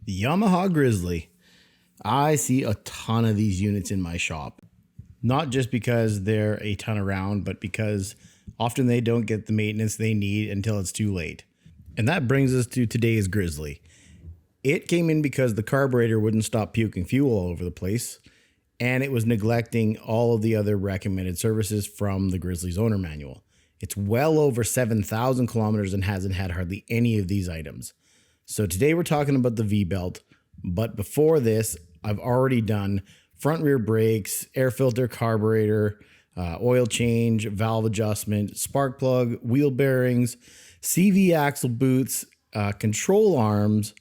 Yamaha Grizzly. I see a ton of these units in my shop. Not just because they're a ton around, but because often they don't get the maintenance they need until it's too late. And that brings us to today's Grizzly. It came in because the carburetor wouldn't stop puking fuel all over the place, and it was neglecting all of the other recommended services from the Grizzly's owner manual. It's well over 7,000 kilometers and hasn't had hardly any of these items. So today we're talking about the V-belt, but before this, I've already done front rear brakes, air filter, carburetor, oil change, valve adjustment, spark plug, wheel bearings, CV axle boots, control arms.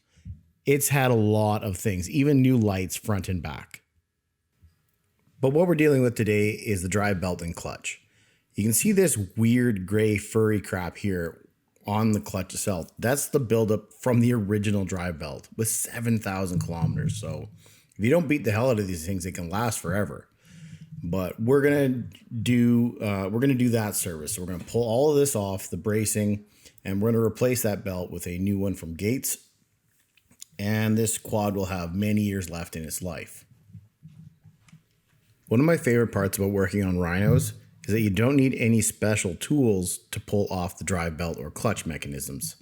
It's had a lot of things, even new lights front and back. But what we're dealing with today is the drive belt and clutch. You can see this weird gray furry crap here on the clutch itself. That's the buildup from the original drive belt with 7,000 kilometers. So if you don't beat the hell out of these things, they can last forever. But we're gonna do that service. So we're gonna pull all of this off, the bracing, and we're gonna replace that belt with a new one from Gates. And this quad will have many years left in its life. One of my favorite parts about working on Rhinos is that you don't need any special tools to pull off the drive belt or clutch mechanisms.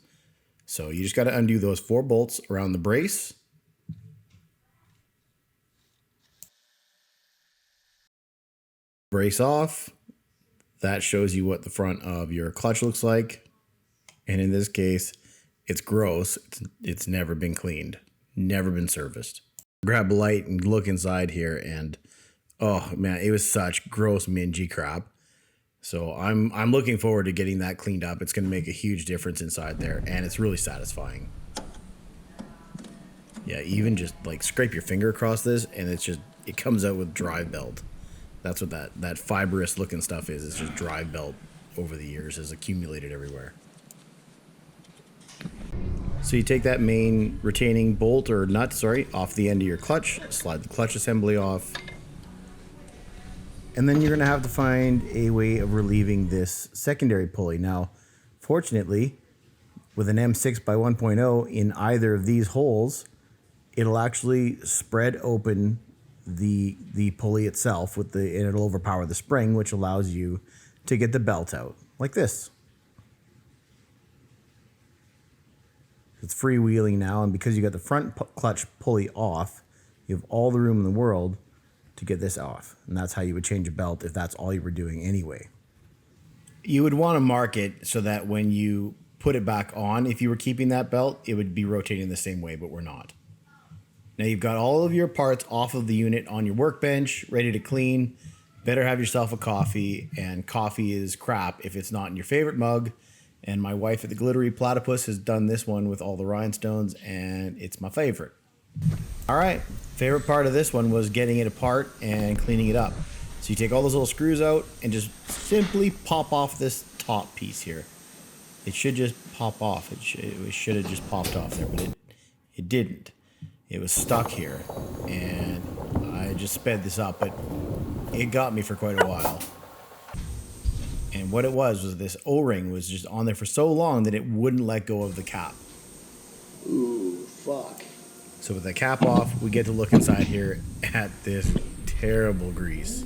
So you just got to undo those 4 bolts around the brace. Brace off. That shows you what the front of your clutch looks like. And in this case, it's gross. It's never been cleaned, never been serviced. Grab a light and look inside here, and oh man, it was such gross mingy crap. So I'm looking forward to getting that cleaned up. It's going to make a huge difference inside there, and it's really satisfying. Yeah, even just like scrape your finger across this, and it comes out with drive belt. That's what that fibrous looking stuff is. It's just drive belt over the years has accumulated everywhere. So you take that main retaining bolt or nut, off the end of your clutch, slide the clutch assembly off. And then you're going to have to find a way of relieving this secondary pulley. Now, fortunately, with an M6 by 1.0 in either of these holes, it'll actually spread open the pulley itself and it'll overpower the spring, which allows you to get the belt out like this. It's freewheeling now, and because you got the front clutch pulley off, you have all the room in the world to get this off. And that's how you would change a belt if that's all you were doing anyway. You would want to mark it so that when you put it back on, if you were keeping that belt, it would be rotating the same way, but we're not. Now you've got all of your parts off of the unit on your workbench, ready to clean. Better have yourself a coffee, and coffee is crap if it's not in your favorite mug. And my wife at the Glittery Platypus has done this one with all the rhinestones, and it's my favorite. All right, favorite part of this one was getting it apart and cleaning it up. So you take all those little screws out and just simply pop off this top piece here. It should just pop off. It should have just popped off there, but it didn't. It was stuck here, and I just sped this up, but it got me for quite a while. And what it was this O-ring was just on there for so long that it wouldn't let go of the cap. Ooh, fuck. So with the cap off, we get to look inside here at this terrible grease.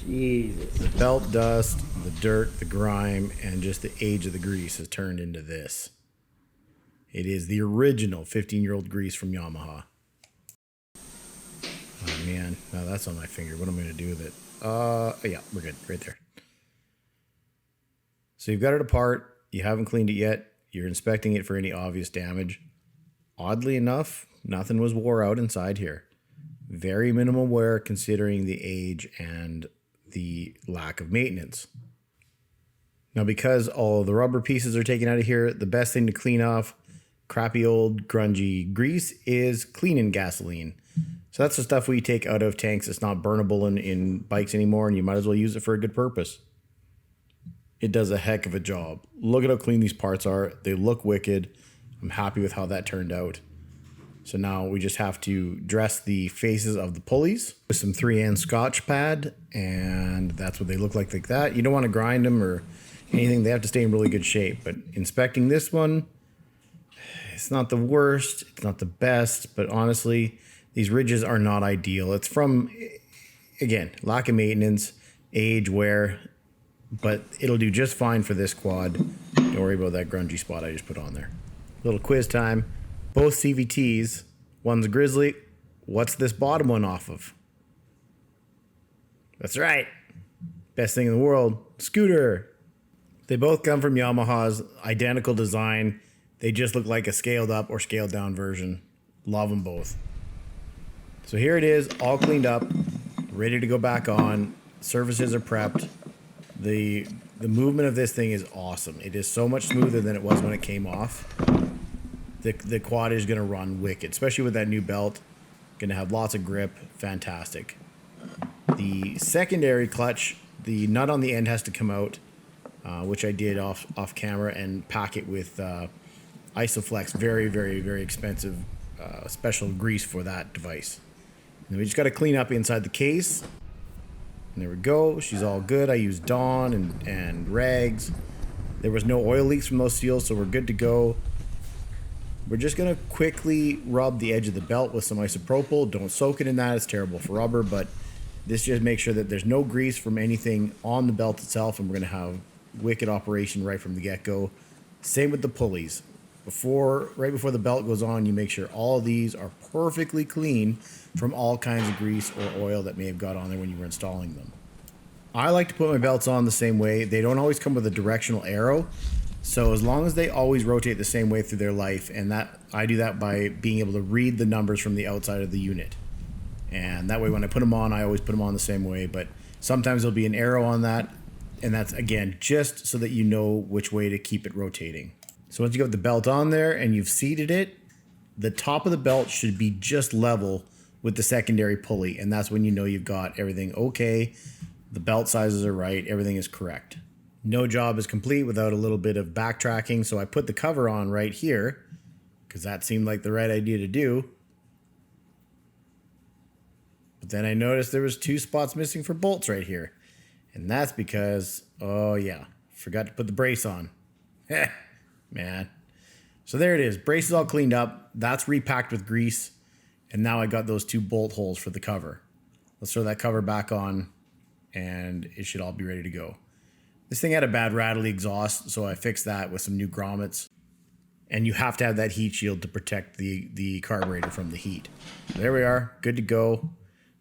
Jesus. The belt dust, the dirt, the grime, and just the age of the grease has turned into this. It is the original 15-year-old grease from Yamaha. Oh man, now that's on my finger. What am I going to do with it? Yeah, we're good. Right there. So you've got it apart. You haven't cleaned it yet. You're inspecting it for any obvious damage. Oddly enough, nothing was wore out inside here. Very minimal wear considering the age and the lack of maintenance. Now, because all the rubber pieces are taken out of here, the best thing to clean off crappy old grungy grease is cleaning gasoline. So that's the stuff we take out of tanks that's not burnable in bikes anymore, and you might as well use it for a good purpose. It does a heck of a job. Look at how clean these parts are. They look wicked. I'm happy with how that turned out. So now we just have to dress the faces of the pulleys with some 3N Scotch pad, and that's what they look like that. You don't want to grind them or anything. They have to stay in really good shape. But inspecting this one, it's not the worst, it's not the best, but honestly, these ridges are not ideal. It's from, again, lack of maintenance, age, wear, but it'll do just fine for this quad. Don't worry about that grungy spot I just put on there. Little quiz time. Both CVTs, one's a Grizzly. What's this bottom one off of? That's right. Best thing in the world, scooter. They both come from Yamaha's identical design. They just look like a scaled up or scaled down version. Love them both. So here it is, all cleaned up, ready to go back on. Surfaces are prepped. The movement of this thing is awesome. It is so much smoother than it was when it came off. The quad is going to run wicked, especially with that new belt. Going to have lots of grip. Fantastic. The secondary clutch, the nut on the end has to come out, which I did off camera, and pack it with Isoflex. Very, very, very expensive special grease for that device. And we just got to clean up inside the case. And there we go. She's all good. I used Dawn and rags. There was no oil leaks from those seals, so we're good to go. We're just going to quickly rub the edge of the belt with some isopropyl. Don't soak it in that. It's terrible for rubber, but this just makes sure that there's no grease from anything on the belt itself, and we're going to have wicked operation right from the get-go. Same with the pulleys. Right before the belt goes on, you make sure all of these are perfectly clean from all kinds of grease or oil that may have got on there when you were installing them. I like to put my belts on the same way. They don't always come with a directional arrow. So as long as they always rotate the same way through their life, and that I do that by being able to read the numbers from the outside of the unit. And that way when I put them on, I always put them on the same way. But sometimes there'll be an arrow on that. And that's, again, just so that you know which way to keep it rotating. So once you got the belt on there and you've seated it, the top of the belt should be just level with the secondary pulley. And that's when you know you've got everything okay. The belt sizes are right. Everything is correct. No job is complete without a little bit of backtracking. So I put the cover on right here because that seemed like the right idea to do. But then I noticed there was 2 spots missing for bolts right here. And that's because, oh yeah, forgot to put the brace on. Man. So there it is. Brace is all cleaned up. That's repacked with grease. And now I got those 2 bolt holes for the cover. Let's throw that cover back on and it should all be ready to go. This thing had a bad rattly exhaust, so I fixed that with some new grommets. And you have to have that heat shield to protect the carburetor from the heat. There we are, good to go.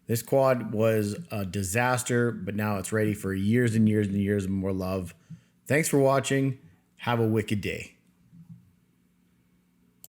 This quad was a disaster, but now it's ready for years and years and years of more love. Thanks for watching. Have a wicked day.